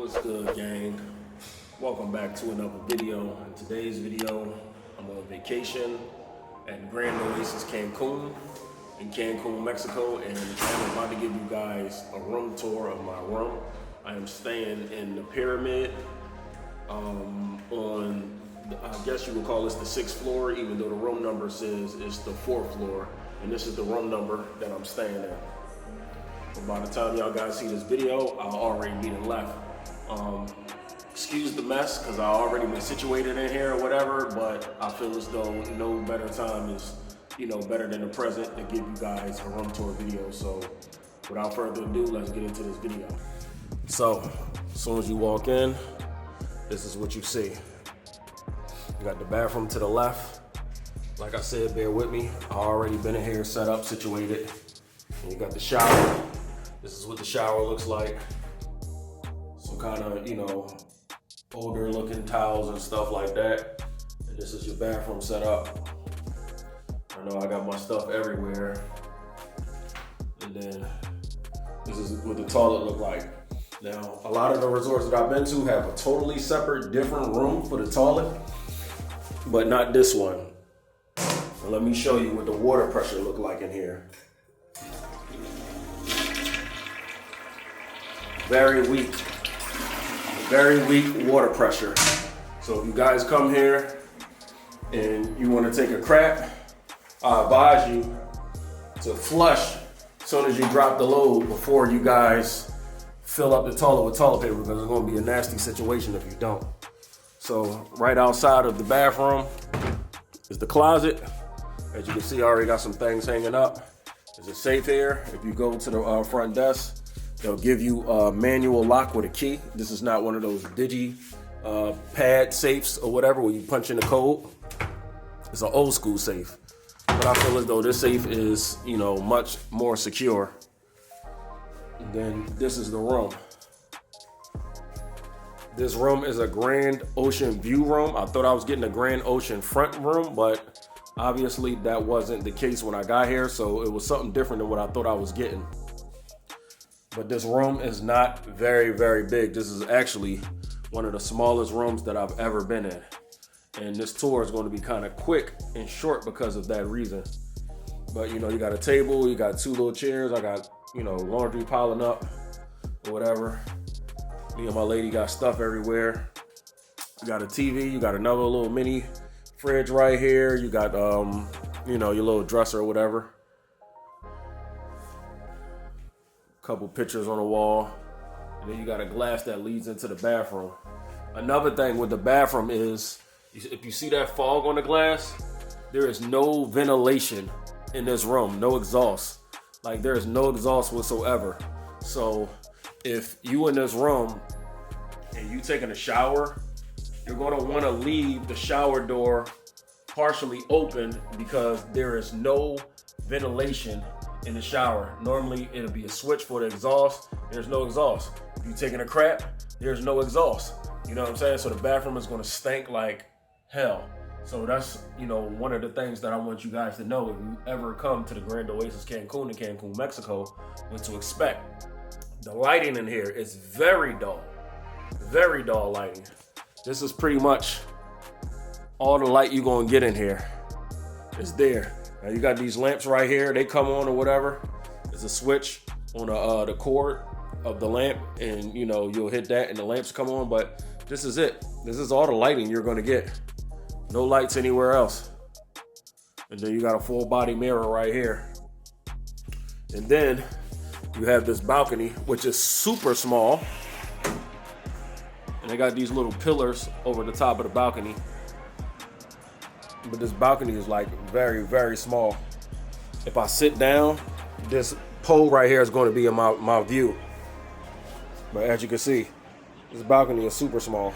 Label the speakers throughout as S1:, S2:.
S1: What's good, gang? Welcome back to another video. In today's video, I'm on vacation at Grand Oasis Cancun in Cancun, Mexico, and I'm about to give you guys a room tour of my room. I am staying in the pyramid on, I guess you would call this the 6th floor, even though the room number says it's the 4th floor, and this is the room number that I'm staying at. But by the time y'all guys see this video, I'll already be left. Excuse the mess, because I already been situated in here or whatever, but I feel as though no better time is, better than the present to give you guys a room tour video. So without further ado, let's get into this video. So, as soon as you walk in, this is what you see. You got the bathroom to the left. Like I said, bear with me. I already been in here, set up, situated. And you got the shower. This is what the shower looks like. Some kind of, older looking towels and stuff like that. And this is your bathroom set up. I know I got my stuff everywhere. And then this is what the toilet look like. Now, a lot of the resorts that I've been to have a totally separate, different room for the toilet, but not this one. And let me show you what the water pressure look like in here. Very weak water pressure. So if you guys come here and you want to take a crap, I advise you to flush as soon as you drop the load before you guys fill up the toilet with toilet paper, because it's going to be a nasty situation if you don't. So right outside of the bathroom is the closet. As you can see, I already got some things hanging up. There's a safe here. If you go to the front desk, they'll give you a manual lock with a key. This is not one of those digi pad safes or whatever where you punch in the code. It's an old school safe. But I feel as though this safe is, much more secure. And then this is the room. This room is a Grand Ocean view room. I thought I was getting a Grand Ocean front room, but obviously that wasn't the case when I got here. So it was something different than what I thought I was getting. But this room is not very, very big. This is actually one of the smallest rooms that I've ever been in. And this tour is going to be kind of quick and short because of that reason. But you got a table, you got 2 little chairs, I got, laundry piling up or whatever. Me and my lady got stuff everywhere. You got a TV, you got another little mini fridge right here. You got, your little dresser or whatever. Couple pictures on the wall, and then you got a glass that leads into the bathroom. Another thing with the bathroom is, if you see that fog on the glass, there is no ventilation in this room, no exhaust. Like, there is no exhaust whatsoever. So if you in this room and you taking a shower, you're going to want to leave the shower door partially open, because there is no ventilation in the shower. Normally it'll be a switch for the exhaust. There's no exhaust. If you're taking a crap, there's no exhaust. You know what I'm saying? So the bathroom is going to stink like hell. So that's, one of the things that I want you guys to know. If you ever come to the Grand Oasis Cancun in Cancun, Mexico, what to expect. The lighting in here is very dull lighting. This is pretty much all the light you're going to get in here. It's there. Now you got these lamps right here. They come on or whatever. There's a switch on the cord of the lamp, and you'll hit that and the lamps come on. But this is it. This is all the lighting you're going to get. No lights anywhere else. And then you got a full body mirror right here. And then you have this balcony, which is super small. And they got these little pillars over the top of the balcony. But this balcony is like very, very small. If I sit down, this pole right here is going to be in my view. But as you can see, this balcony is super small.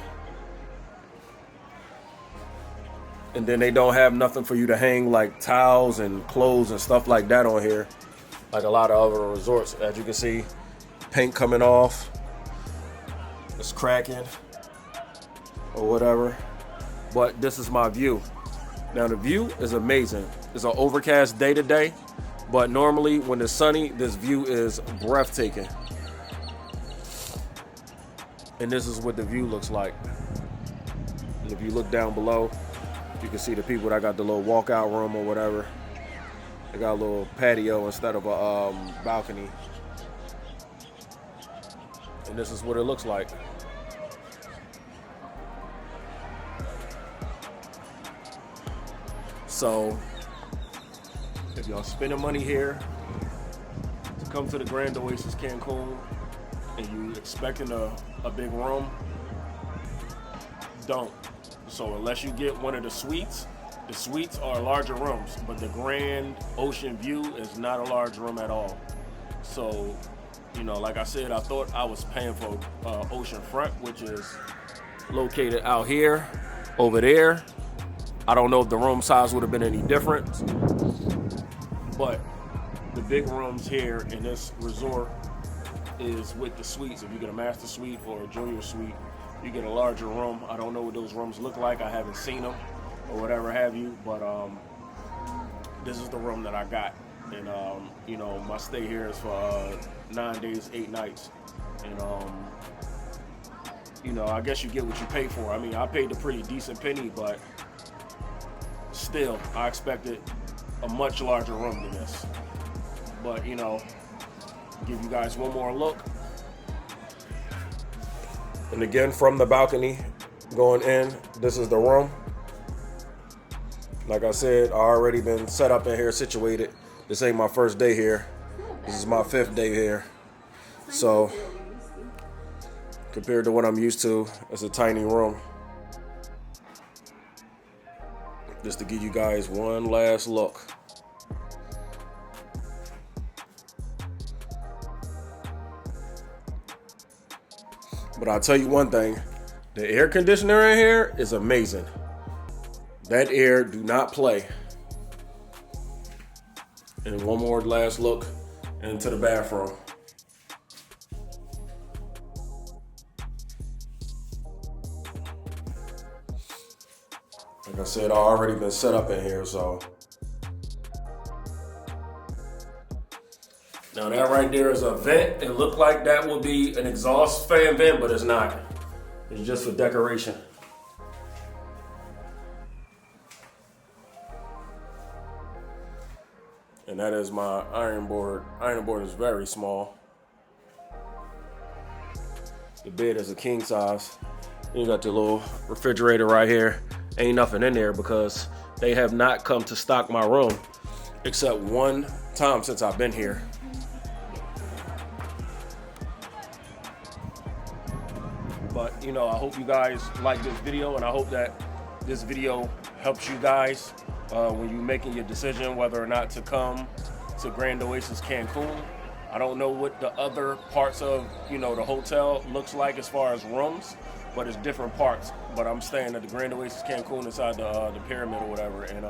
S1: And then they don't have nothing for you to hang like towels and clothes and stuff like that on here, like a lot of other resorts. As you can see, paint coming off, it's cracking or whatever. But this is my view. Now the view is amazing. It's an overcast day today, but normally when it's sunny, this view is breathtaking. And this is what the view looks like. And if you look down below, you can see the people that got the little walkout room or whatever. They got a little patio instead of a balcony. And this is what it looks like. So, if y'all spending money here to come to the Grand Oasis Cancun and you expecting a big room, don't. So unless you get one of the suites are larger rooms, but the Grand Ocean View is not a large room at all. So, you know, like I said, I thought I was paying for ocean front, which is located out here, over there. I don't know if the room size would have been any different, but the big rooms here in this resort is with the suites. If you get a master suite or a junior suite, you get a larger room. I don't know what those rooms look like. I haven't seen them or whatever have you, but this is the room that I got. And you know, my stay here is for 9 days, 8 nights. And you know, I guess you get what you pay for. I mean, I paid a pretty decent penny, but still, I expected a much larger room than this. But, you know, give you guys one more look. And again, from the balcony going in, this is the room. Like I said, I already been set up in here, situated. This ain't my first day here. This is my 5th day here. So, compared to what I'm used to, it's a tiny room. Just to give you guys one last look. But I'll tell you one thing, the air conditioner in here is amazing. That air do not play. And one more last look into the bathroom. Like I said, I already been set up in here, so. Now that right there is a vent. It looked like that would be an exhaust fan vent, but it's not. It's just for decoration. And that is my iron board. Iron board is very small. The bed is a king size. You got the little refrigerator right here. Ain't nothing in there because they have not come to stock my room except one time since I've been here. But, you know, I hope you guys like this video, and I hope that this video helps you guys when you're making your decision whether or not to come to Grand Oasis Cancun. I don't know what the other parts of, you know, the hotel looks like as far as rooms, but it's different parts. But I'm staying at the Grand Oasis Cancun inside the pyramid or whatever, and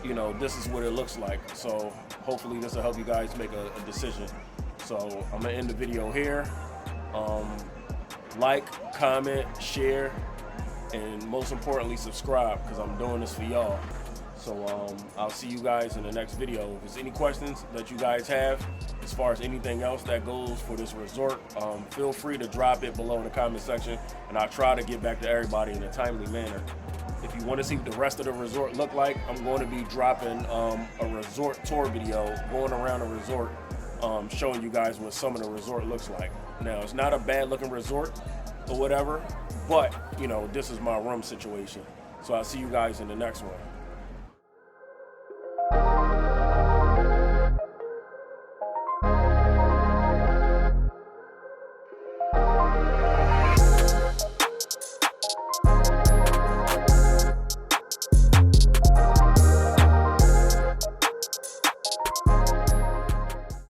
S1: you know, this is what it looks like. So hopefully this will help you guys make a decision. So I'm gonna end the video here. Like, comment, share, and most importantly, subscribe, because I'm doing this for y'all. So I'll see you guys in the next video. If there's any questions that you guys have as far as anything else that goes for this resort, feel free to drop it below in the comment section, and I'll try to get back to everybody in a timely manner. If you want to see what the rest of the resort look like, I'm going to be dropping a resort tour video going around the resort, showing you guys what some of the resort looks like. Now, it's not a bad looking resort or whatever, but, you know, this is my room situation. So I'll see you guys in the next one.